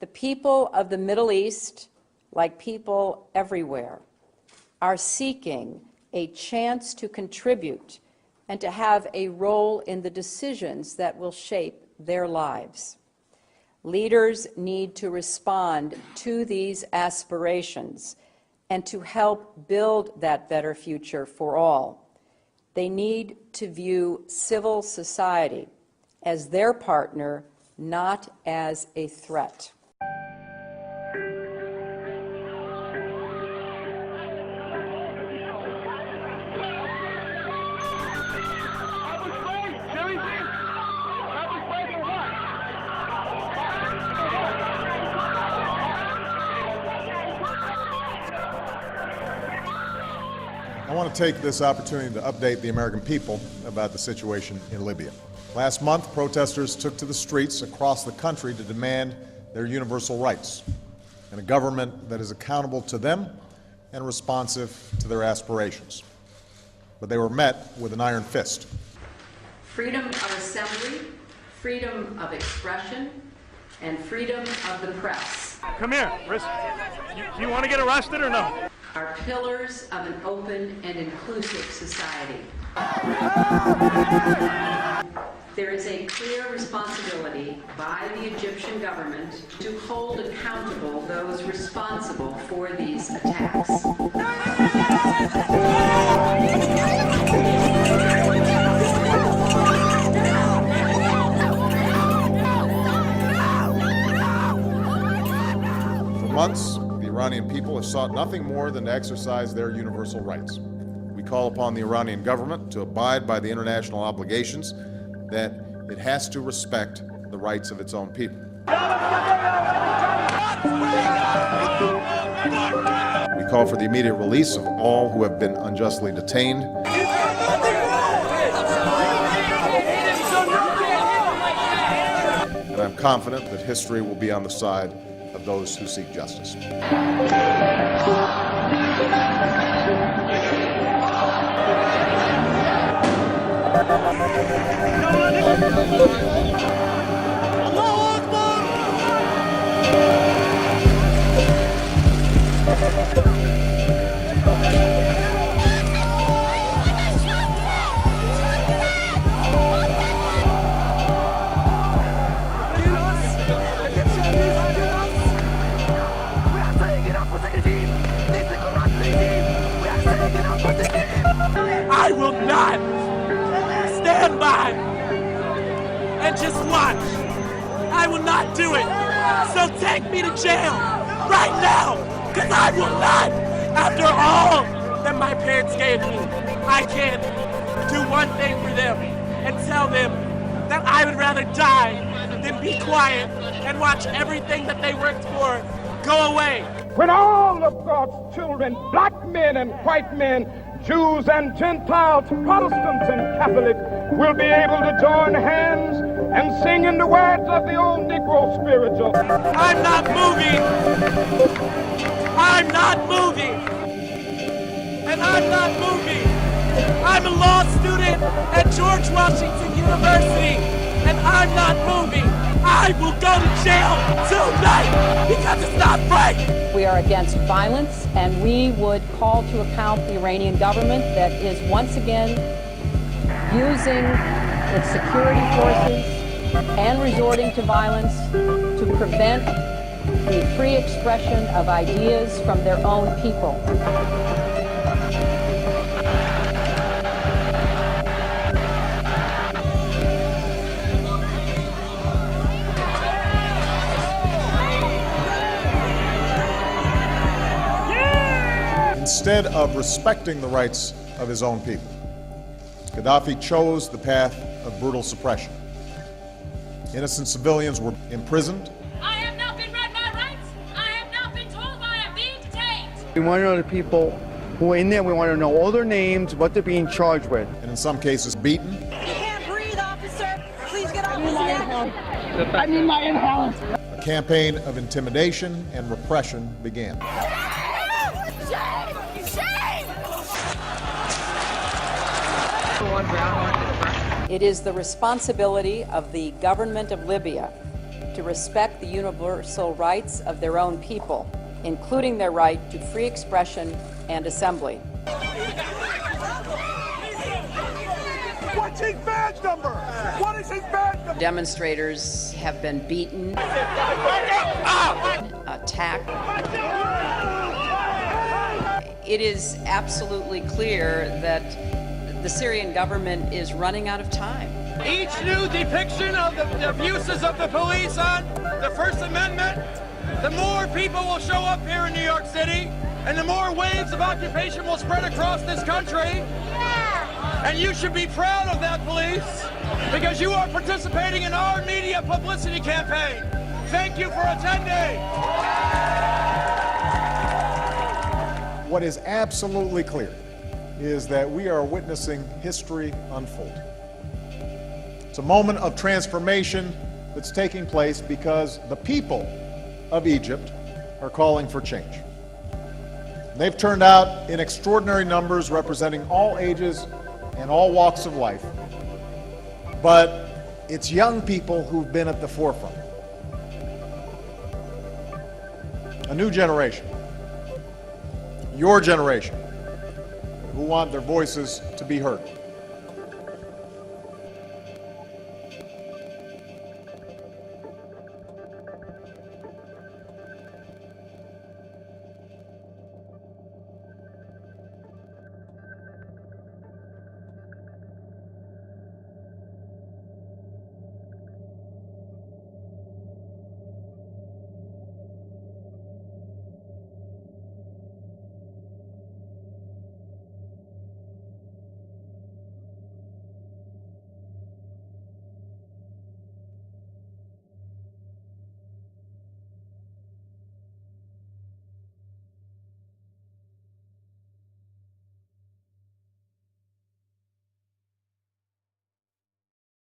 The people of the Middle East, like people everywhere, are seeking a chance to contribute and to have a role in the decisions that will shape their lives. Leaders need to respond to these aspirations and to help build that better future for all. They need to view civil society as their partner, not as a threat. I want to take this opportunity to update the American people about the situation in Libya. Last month, protesters took to the streets across the country to demand their universal rights and a government that is accountable to them and responsive to their aspirations. But they were met with an iron fist. Freedom of assembly, freedom of expression, and freedom of the press. Come here, do you want to get arrested or no? Are pillars of an open and inclusive society. There is a clear responsibility by the Egyptian government to hold accountable those responsible for these attacks. For months, the Iranian people have sought nothing more than to exercise their universal rights. We call upon the Iranian government to abide by the international obligations that it has to respect the rights of its own people. We call for the immediate release of all who have been unjustly detained. And I'm confident that history will be on the side of those who seek justice. I will not stand by and just watch. I will not do it. So take me to jail right now, because I will not. After all that my parents gave me, I can't do one thing for them and tell them that I would rather die than be quiet and watch everything that they worked for go away. When all of God's children, black men and white men, Jews and Gentiles, Protestants and Catholics, will be able to join hands and sing in the words of the old Negro spiritual. I'm not moving. I'm not moving. And I'm not moving. I'm a law student at George Washington University, and I'm not moving. I will go to jail tonight because it's not right. We are against violence, and we would call to account the Iranian government that is once again using its security forces and resorting to violence to prevent the free expression of ideas from their own people. Instead of respecting the rights of his own people, Gaddafi chose the path of brutal suppression. Innocent civilians were imprisoned. I have not been read my rights. I have not been told why I'm being detained. We want to know the people who are in there. We want to know all their names, what they're being charged with. And in some cases beaten. You can't breathe, officer. Please get off his neck. I need my inhalant. A campaign of intimidation and repression began. It is the responsibility of the government of Libya to respect the universal rights of their own people, including their right to free expression and assembly. What's his badge number? What is his badge number? Demonstrators have been beaten, attacked. It is absolutely clear that the Syrian government is running out of time. Each new depiction of the abuses of the police on the First Amendment, the more people will show up here in New York City, and the more waves of occupation will spread across this country. And you should be proud of that, police, because you are participating in our media publicity campaign. Thank you for attending. What is absolutely clear is that we are witnessing history unfold. It's a moment of transformation that's taking place because the people of Egypt are calling for change. They've turned out in extraordinary numbers, representing all ages and all walks of life. But it's young people who've been at the forefront. A new generation, your generation, who want their voices to be heard.